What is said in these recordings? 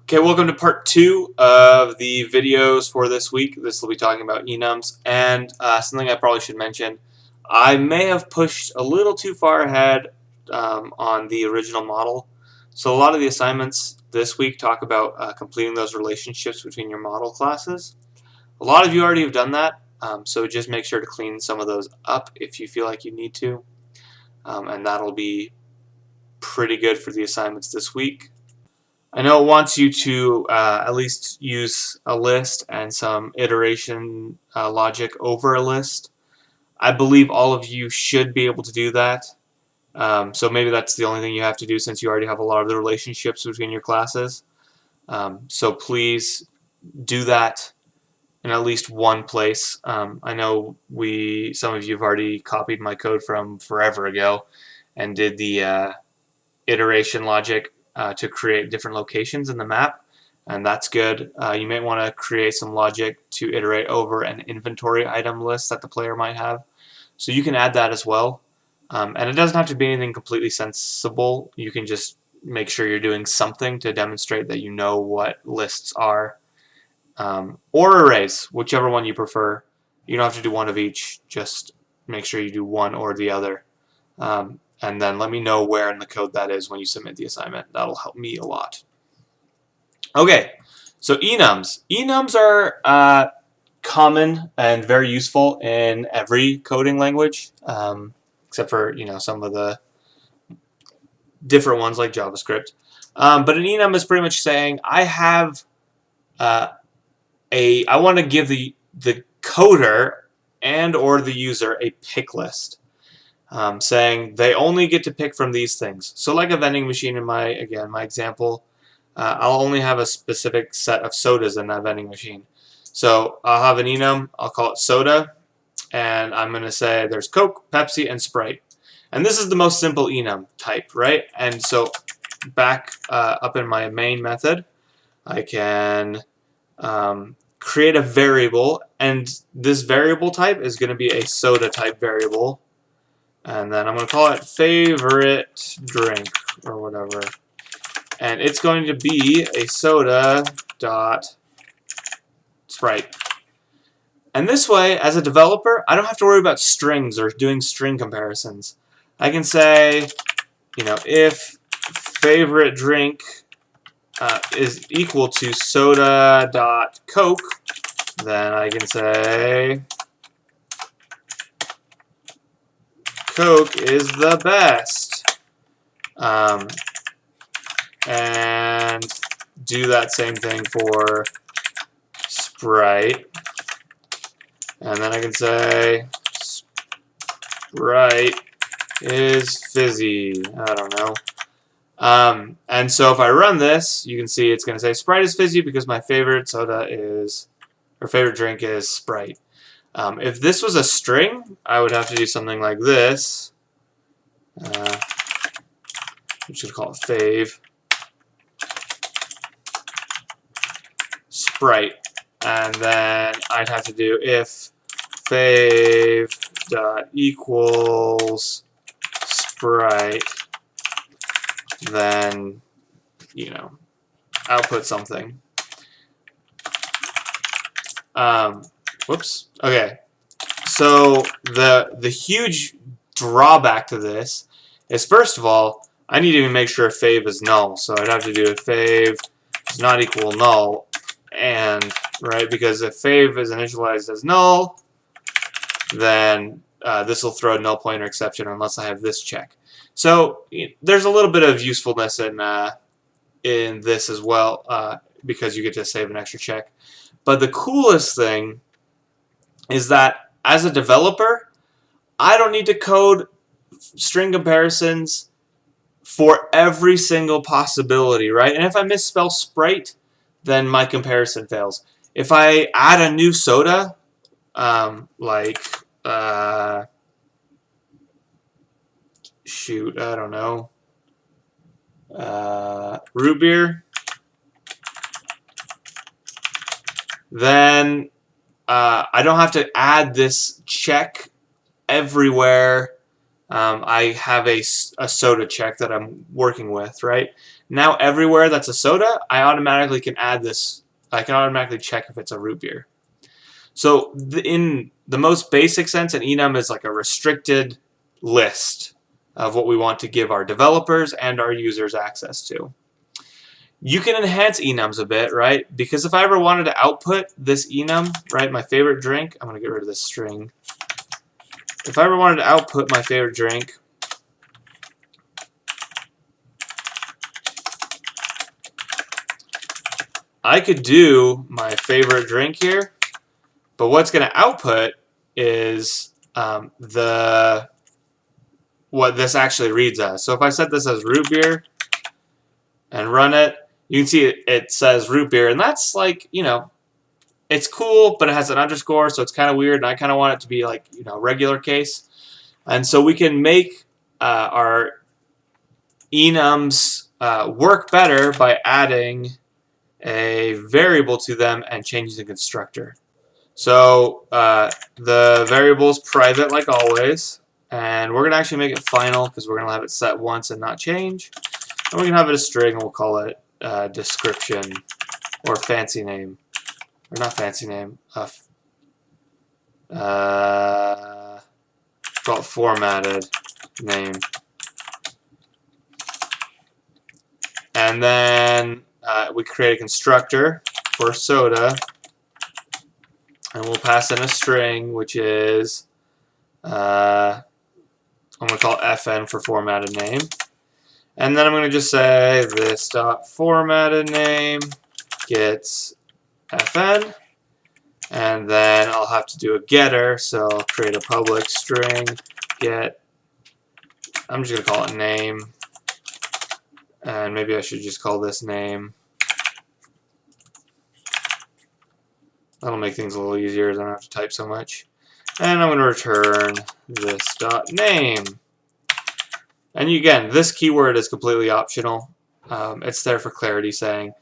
Okay, welcome to part 2 of the videos for this week. This will be talking about enums, and something I probably should mention. I may have pushed a little too far ahead on the original model. So a lot of the assignments this week talk about completing those relationships between your model classes. A lot of you already have done that, so just make sure to clean some of those up if you feel like you need to, and that'll be pretty good for the assignments this week. I know it wants you to at least use a list and some iteration logic over a list. I believe all of you should be able to do that. So maybe that's the only thing you have to do since you already have a lot of the relationships between your classes. So please do that in at least one place. I know some of you have already copied my code from forever ago and did the iteration logic to create different locations in the map, and that's good. You may want to create some logic to iterate over an inventory item list that the player might have, so you can add that as well. And it doesn't have to be anything completely sensible. You can just make sure you're doing something to demonstrate that you know what lists are, or arrays, whichever one you prefer. You don't have to do one of each, just make sure you do one or the other. And then let me know where in the code that is when you submit the assignment. That'll help me a lot. Okay, so enums. Enums are common and very useful in every coding language, except for some of the different ones like JavaScript. But an enum is pretty much saying I have I want to give the coder and or the user a pick list. Saying they only get to pick from these things. So like a vending machine in my example, I'll only have a specific set of sodas in that vending machine. So I'll have an enum, I'll call it soda, and I'm going to say there's Coke, Pepsi, and Sprite. And this is the most simple enum type, right? And so back up in my main method, I can create a variable, and this variable type is going to be a soda type variable. And then I'm going to call it favorite drink or whatever. And it's going to be a soda dot Sprite. And this way, as a developer, I don't have to worry about strings or doing string comparisons. I can say, if favorite drink is equal to soda dot Coke, then I can say Coke is the best, and do that same thing for Sprite, and then I can say Sprite is fizzy. I don't know. And so if I run this, you can see it's going to say Sprite is fizzy because my favorite favorite drink is Sprite. If this was a string, I would have to do something like this. We should call it fave Sprite, and then I'd have to do if fave dot equals Sprite, then output something. Whoops. Okay. So the huge drawback to this is, first of all, I need to make sure fave is null. So I'd have to do if fave is not equal null, and right, because if fave is initialized as null, then this will throw a null pointer exception unless I have this check. So there's a little bit of usefulness in this as well, because you get to save an extra check. But the coolest thing is that as a developer, I don't need to code string comparisons for every single possibility, right? And if I misspell Sprite, then my comparison fails. If I add a new soda, shoot, I don't know, root beer, then I don't have to add this check everywhere I have a soda check that I'm working with, right? Now everywhere that's a soda, I automatically can add this. I can automatically check if it's a root beer. So in the most basic sense, an enum is like a restricted list of what we want to give our developers and our users access to. You can enhance enums a bit, right? Because if I ever wanted to output this enum, right, my favorite drink, I'm going to get rid of this string. If I ever wanted to output my favorite drink, I could do my favorite drink here, but what's going to output is what this actually reads as. So if I set this as root beer and run it, you can see it says root beer, and that's like, you know, it's cool, but it has an underscore, so it's kind of weird, and I kind of want it to be like, you know, regular case. And so we can make our enums work better by adding a variable to them and changing the constructor. So the variable is private like always, and we're going to actually make it final because we're going to have it set once and not change. And we can have it a string, and we'll call it description or fancy name. Or not fancy name. Call it formatted name. And then we create a constructor for soda, and we'll pass in a string, which is I'm going to call it fn for formatted name. And then I'm going to just say this dot formatted name gets fn, and then I'll have to do a getter, so I'll create a public string get, I'm just going to call it name, and maybe I should just call this name. That'll make things a little easier, then I don't have to type so much. And I'm going to return this dot name. And again, this keyword is completely optional. It's there for clarity, saying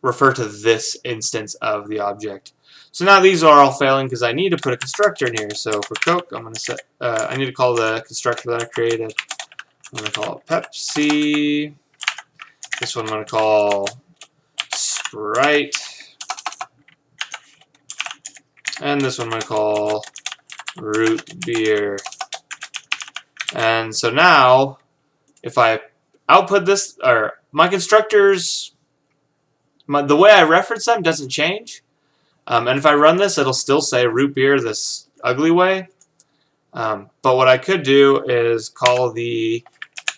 refer to this instance of the object. So now these are all failing because I need to put a constructor in here. So for Coke, I'm going to set. I need to call the constructor that I created. I'm going to call it Pepsi. This one I'm going to call Sprite. And this one I'm going to call root beer. And so now, if I output this, or my constructors, the way I reference them doesn't change. And if I run this, it'll still say root beer this ugly way. But what I could do is call the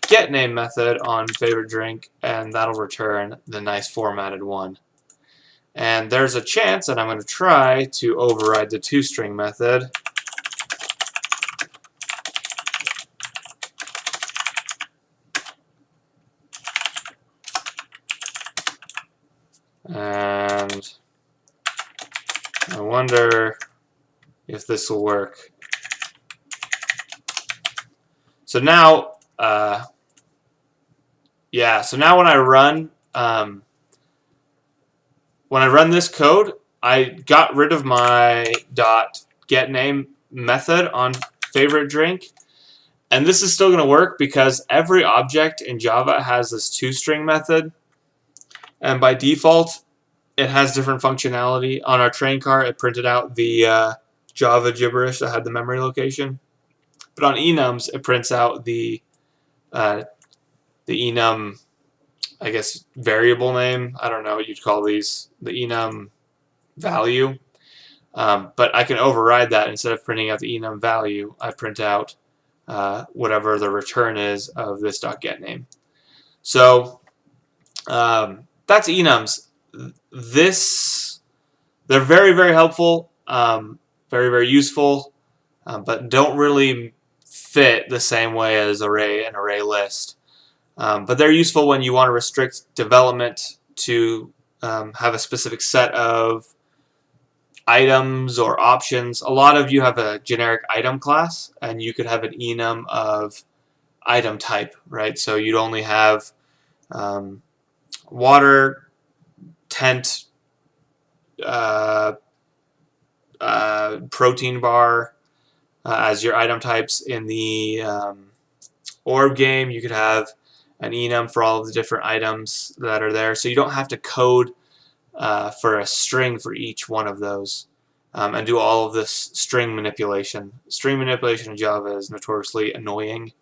getName method on favorite drink, and that'll return the nice formatted one. And there's a chance that I'm going to try to override the toString method. And I wonder if this will work. So now, so now when I run this code, I got rid of my .getName method on favorite drink, and this is still going to work because every object in Java has this toString method, and by default, it has different functionality. On our train car, it printed out the Java gibberish that had the memory location. But on enums, it prints out the enum, I guess, variable name. I don't know what you'd call these, the enum value. But I can override that. Instead of printing out the enum value, I print out whatever the return is of this .getName. So that's enums. They're very, very helpful, very, very useful, but don't really fit the same way as array and array list. But they're useful when you want to restrict development to have a specific set of items or options. A lot of you have a generic item class, and you could have an enum of item type, right? So you'd only have water, tent, protein bar, as your item types. In the orb game, you could have an enum for all of the different items that are there, so you don't have to code for a string for each one of those and do all of this string manipulation. String manipulation in Java is notoriously annoying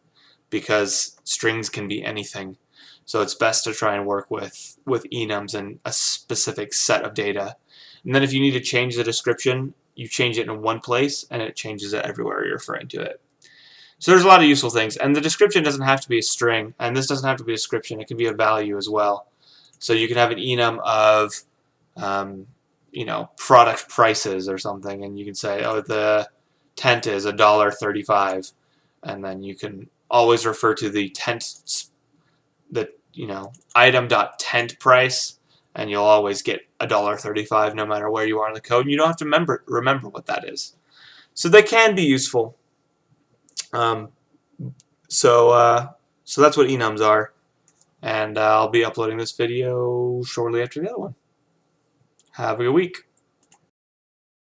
because strings can be anything. So it's best to try and work with enums and a specific set of data. And then if you need to change the description, you change it in one place and it changes it everywhere you're referring to it. So there's a lot of useful things. And the description doesn't have to be a string, and this doesn't have to be a description. It can be a value as well. So you can have an enum of product prices or something, and you can say, oh, the tent is $1.35, and then you can always refer to the item.tent price, and you'll always get $1.35 no matter where you are in the code, and you don't have to remember what that is. So they can be useful. So that's what enums are, and I'll be uploading this video shortly after the other one. Have a good week.